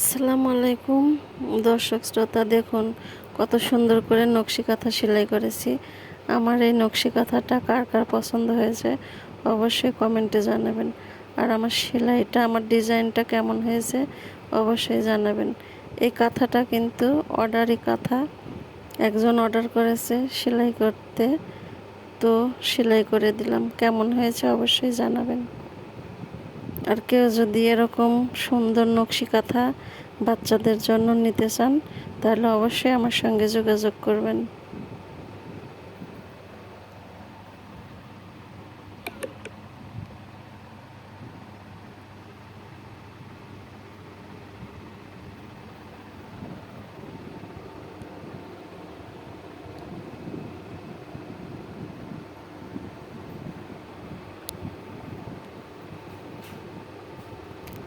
আসসালামু আলাইকুম দর্শক শ্রোতা, দেখুন কত সুন্দর করে নকশি কাঁথা সেলাই করেছি। আমার এই নকশি কাঁথাটা কার কার পছন্দ হয়েছে অবশ্যই কমেন্টে জানাবেন। আর আমার সেলাইটা, আমার ডিজাইনটা কেমন হয়েছে অবশ্যই জানাবেন। এই কাঁথাটা কিন্তু অর্ডারি কাঁথা, একজন অর্ডার করেছে সেলাই করতে, তো সেলাই করে দিলাম। কেমন হয়েছে অবশ্যই জানাবেন। আর কেউ যদি এরকম সুন্দর নকশি কাঁথা বাচ্চাদের জন্য নিতে চান তাহলে অবশ্যই আমার সঙ্গে যোগাযোগ করবেন।